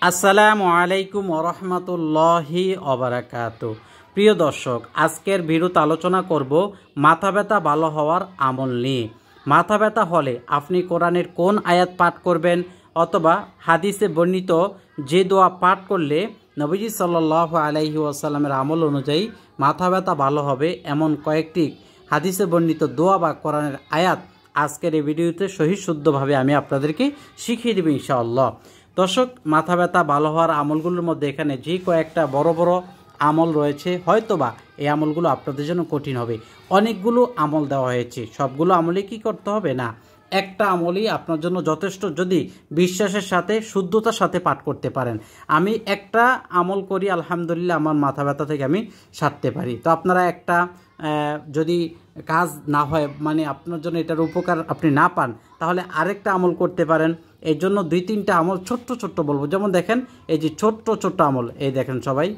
আসসালামু আলাইকুম ওরহমতুল্লাহি ওবারাকাতু। প্রিয় দর্শক, আজকের ভিডিওতে আলোচনা করব মাথা ব্যথা ভালো হওয়ার আমল নিয়ে। মাথা ব্যথা হলে আপনি কোরআনের কোন আয়াত পাঠ করবেন অথবা হাদিসে বর্ণিত যে দোয়া পাঠ করলে নবীজি সাল্লাল্লাহু আলাইহি ওয়াসাল্লামের আমল অনুযায়ী মাথা ব্যথা ভালো হবে, এমন কয়েকটি হাদিসে বর্ণিত দোয়া বা কোরআনের আয়াত আজকের এই ভিডিওতে সহিশুদ্ধভাবে আমি আপনাদেরকে শিখিয়ে দেব ইনশাআল্লাহ। দর্শক, মাথা ব্যথা ভালো হওয়ার আমলগুলোর মধ্যে এখানে যে কয়েকটা বড় বড় আমল রয়েছে, হয়তোবা এই আমলগুলো আপনাদের জন্য কঠিন হবে। অনেকগুলো আমল দেওয়া হয়েছে, সবগুলো আমলে কি করতে হবে না, একটা আমলই আপনার জন্য যথেষ্ট, যদি বিশ্বাসের সাথে শুদ্ধতার সাথে পাঠ করতে পারেন। আমি একটা আমল করি, আলহামদুলিল্লাহ আমার মাথা ব্যথা থেকে আমি সারতে পারি। তো আপনারা একটা যদি কাজ না হয়, মানে আপনার জন্য এটার উপকার আপনি না পান, তাহলে আরেকটা আমল করতে পারেন। এই জন্য দুই তিনটা আমল ছোট্ট ছোট্ট বলবো। যেমন দেখেন, এই যে ছোট্ট ছোট্ট আমল, এই দেখেন সবাই,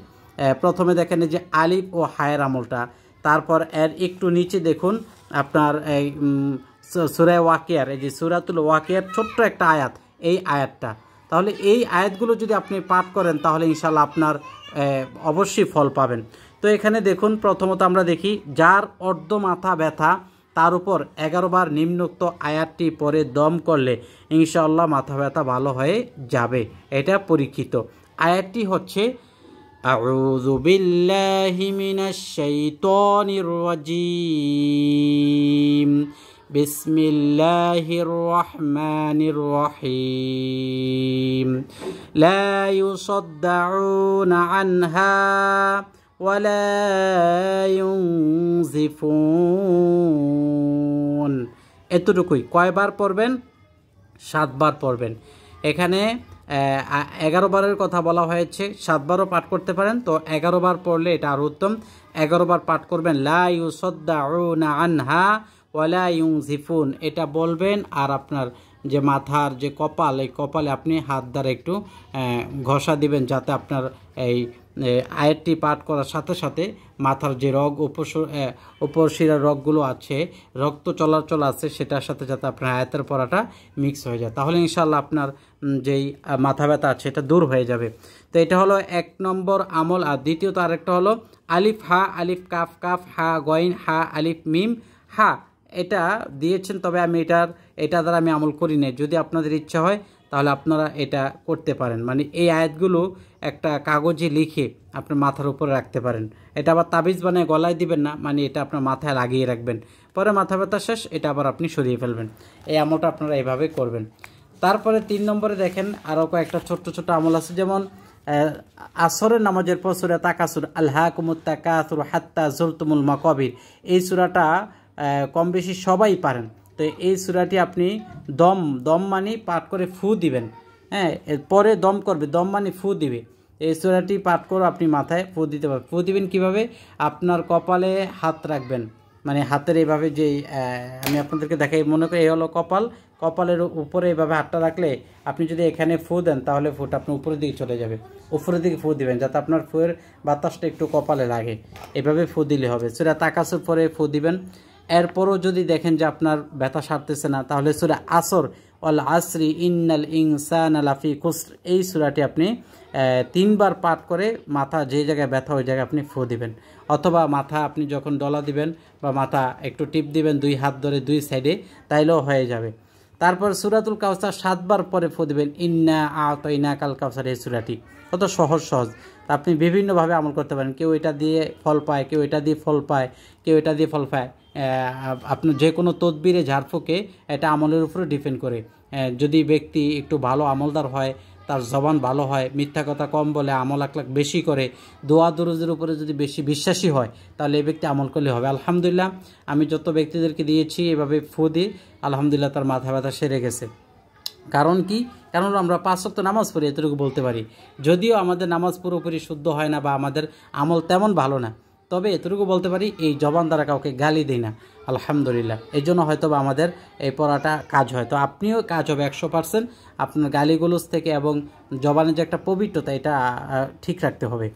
প্রথমে দেখেন এই যে আলিফ ও হায়ের আমলটা, তারপর এর একটু নিচে দেখুন আপনার এই সূরা ওয়াকিয়ার, এই যে সূরাতুল ওয়াকিয়ার ছোট্ট একটা আয়াত, এই আয়াতটা। তাহলে এই আয়াতগুলো যদি আপনি পাঠ করেন তাহলে ইনশাল্লাহ আপনার অবশ্যই ফল পাবেন। তো এখানে দেখুন, প্রথমত আমরা দেখি, যার অর্ধ মাথা ব্যথা তার উপর 11 বার নিম্নোক্ত আয়াতটি পরে দম করলে ইনশাআল্লাহ মাথা ব্যথা ভালো হয়ে যাবে। এটা পরীক্ষিত। আয়াতটি হচ্ছে আউযু বিল্লাহি মিনাশ শাইতানির রাজিম, বিসমিল্লাহির রহমানির রহিম, লা ইউসাদ্দাউনা আনহা ওয়ালা ইউনজিফুন। এতটুকুই। কয়বার পড়বেন? 7 বার পড়বেন। এখানে 11 বারের কথা বলা হয়েছে, 7 বারও পাঠ করতে পারেন। তো 11 বার পড়লে এটা আরও উত্তম। 11 বার পাঠ করবেন, লা ইউসাদ্দাউনা আনহা ওয়ালা ইউনজিফুন, এটা বলবেন। আর আপনার যে মাথার যে কপাল, এই কপালে আপনি হাত দ্বারা একটু ঘষা দিবেন, যাতে আপনার এই আয়াতটি পাঠ করার সাথে সাথে মাথার যে রগ, উপশিরার রগগুলো আছে, রক্ত চলাচল আছে, সেটার সাথে যাতে আপনার আয়াতের পড়াটা মিক্স হয়ে যায়, তাহলে ইনশাআল্লাহ আপনার যেই মাথা ব্যথা আছে এটা দূর হয়ে যাবে। তো এটা হলো 1 নম্বর আমল। আর দ্বিতীয়ত আরেকটা হলো আলিফ হা, আলিফ কাফ, কাফ হা গইন, হা আলিফ মিম হা, এটা দিয়েছেন, তবে আমি এটা দ্বারা আমি আমল করি না। যদি আপনাদের ইচ্ছা হয় তাহলে আপনারা এটা করতে পারেন। মানে এই আয়াতগুলো একটা কাগজে লিখে আপনার মাথার উপরে রাখতে পারেন। এটা আবার তাবিজ বানিয়ে গলায় দিবেন না, মানে এটা আপনার মাথায় লাগিয়ে রাখবেন। পরে মাথা ব্যথা শেষ, এটা আবার আপনি সরিয়ে ফেলবেন। এই আমলটা আপনারা এইভাবে করবেন। তারপরে 3 নম্বরে দেখেন আরও কয়েকটা ছোট্ট ছোট্ট আমল আছে। যেমন আসরের নামাজের পর সূরা তাকাসুর, আলহাকুমুত তাকাসুর হাত্তা যুরতুমুল মাকাবির, এই সূরাটা কম বেশি সবাই পারেন। তো এই সূরাটি আপনি দম মানে পাঠ করে ফু দিবেন। হ্যাঁ, এরপরে দম করবে, দম মানে ফু দিবে। এই সূরাটি পাঠ করে আপনি মাথায় ফু দিতে পারবেন। ফু দিবেন কীভাবে? আপনার কপালে হাত রাখবেন, মানে হাতের এইভাবে, যে আমি আপনাদেরকে দেখাই, মনে করি এই হলো কপাল, কপালের উপরে এইভাবে হাতটা রাখলে আপনি যদি এখানে ফু দেন তাহলে ফুটা আপনার উপরের দিকে চলে যাবে। উপরের দিকে ফু দিবেন যাতে আপনার ফুয়ের বাতাসটা একটু কপালে লাগে, এভাবে ফু দিলে হবে। সূরা তাকাসুর পরে ফু দিবেন। এরপরও যদি দেখেন যে আপনার ব্যথা সারতেছে না, তাহলে সূরা আসর, ওয়াল আসরি ইন্নাল ইনসানা লাফি খুসর, এই সূরাটি আপনি 3 বার পাঠ করে মাথা যে জায়গায় ব্যথা ওই জায়গায় আপনি ফু দিবেন। অথবা মাথা আপনি যখন ডলা দিবেন বা মাথা একটু টিপ দিবেন 2 হাত ধরে 2 সাইডে, তাইলেও হয়ে যাবে। তারপর সূরাতুল কাউসার 7 বার পরে ফু দিবেন, ইন্না আ'তাইনাকাল কাউসার, এই সূরাটি কত সহজ। আপনি বিভিন্নভাবে আমল করতে পারেন। কেউ এটা দিয়ে ফল পায়, কেউ এটা দিয়ে ফল পায়, কেউ এটা দিয়ে ফল পায়। আপনি যে কোনো তদবিরে ঝাড়ফুঁকে এটা আমলের উপরে ডিপেন্ড করে। যদি ব্যক্তি একটু ভালো আমলদার হয়, তার জবান ভালো হয়, মিথ্যা কথা কম বলে, আমল আখলাক বেশি করে, দোয়া দরুদের উপরে যদি বেশি বিশ্বাসী হয়, তাহলে এই ব্যক্তি আমল করলে হবে। আলহামদুলিল্লাহ, আমি যত ব্যক্তিদেরকে দিয়েছি এভাবে ফু দিই, আলহামদুলিল্লাহ তার মাথা ব্যথা সেরে গেছে। কারণ কি? কারণ আমরা 5 ওয়াক্ত নামাজ পড়ি, এতটুকু বলতে পারি। যদিও আমাদের নামাজ পুরোপুরি শুদ্ধ হয় না বা আমাদের আমল তেমন ভালো না, তবে এতটুকু বলতে পারি, এই জবান দ্বারা কাউকে গালি দিই না, আলহামদুলিল্লাহ। এই জন্য হয়তো বা আমাদের এই পড়াটা কাজ হয়। তো আপনিও কাজ হবে 100%। আপনার গালিগুলোজ থেকে এবং জবানের যে একটা পবিত্রতা, এটা ঠিক রাখতে হবে।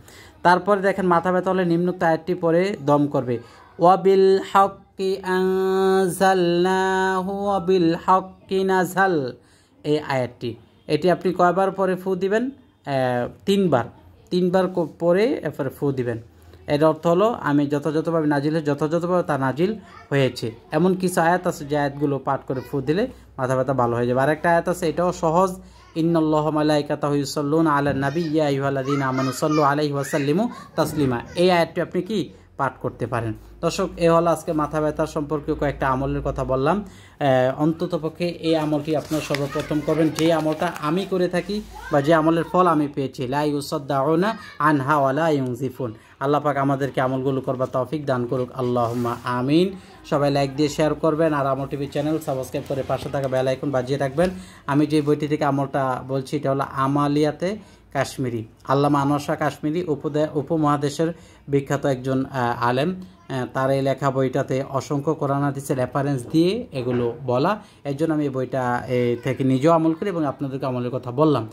তারপরে দেখেন, মাথা ব্যথা হলে নিম্নোক্ত আয়াতটি পরে দম করবে, ওয়াবিল হক্কি আনজালনাহু ওয়াবিল হক্কি নাযাল, এই আয়াতটি, এটি আপনি কয়বার পরে ফু দিবেন? তিনবার পরে এরপরে ফু দিবেন। এর অর্থ হলো আমি যথাযথভাবে যথাযথভাবে তা নাজিল হয়েছে। এমন কিছু আয়াত আছে যে আয়াতগুলো পাঠ করে ফু দিলে মাথা ব্যথা ভালো হয়ে যাবে। আরেকটা আয়াত আছে, এটাও সহজ, ইন্নাল্লাহা মালাইকাতাহু ইউসাল্লুনা আলান নাবী ইয়া আইয়ুহাল্লাযীনা আমানু সাল্লু আলাইহি ওয়া সাল্লিমু তাসলিমা। এই আয়াতটি আপনি কি পাঠ করতে পারেন। দর্শক, এ হলো আজকে মাথা ব্যথা সম্পর্কে কয়েকটা আমলের কথা বললাম। অন্ততপক্ষে এই আমলটি আপনারা সর্বপ্রথম করবেন, যে আমলটা আমি করে থাকি বা যে আমলের ফল আমি পেয়েছি। লা ইউসাদ্দাউনা আনহা ওয়া লা ইউনজিফুন। আল্লাহ পাক আমাদেরকে আমলগুলো করবার তৌফিক দান করুক, আল্লাহুম্মা আমিন। সবাই লাইক দিয়ে শেয়ার করবেন, আর আমল টিভি চ্যানেল সাবস্ক্রাইব করে পাশে থাকা বেল আইকন বাজিয়ে রাখবেন। আমি যে বইটি থেকে আমলটা বলছি এটা হলো আমালিয়াতে কাশ্মীরি, আল্লামা আনোয়ার শাহ কাশ্মীরি, উপমহাদেশের বিখ্যাত একজন আলেম। তার এই লেখা বইটাতে অসংখ্য কোরআন হাদিসের রেফারেন্স দিয়ে এগুলো বলা। এর জন্য আমি এই বইটা থেকে নিজেও আমল করি এবং আপনাদেরকে আমলের কথা বললাম।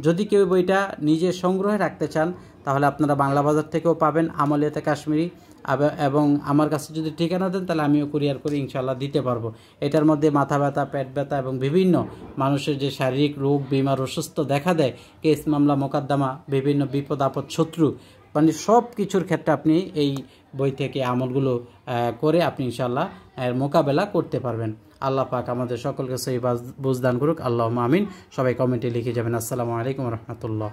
যদি কেউ বইটা নিজে সংগ্রহে রাখতে চান তাহলে আপনারা বাংলা বাজার থেকেও পাবেন আমালিয়াতে কাশ্মীরি, এবং আমার কাছে যদি ঠিকানা দেন তাহলে আমিও কুরিয়ার করে ইনশাল্লাহ দিতে পারবো। এটার মধ্যে মাথা ব্যথা, পেট ব্যথা এবং বিভিন্ন মানুষের যে শারীরিক রোগ বিমার অসুস্থ দেখা দেয়, কেস মামলা মোকদ্দমা, বিভিন্ন বিপদ আপদ, শত্রু, মানে সব কিছুর ক্ষেত্রে আপনি এই বই থেকে আমলগুলো করে আপনি ইনশাল্লাহ মোকাবেলা করতে পারবেন। আল্লাহ পাক আমাদের সকলকে সহি বুঝদান করুক, আল্লাহুম্মা আমিন। সবাই কমেন্টে লিখে যাবেন। আসসালামু আলাইকুম রহমতুল্লাহ।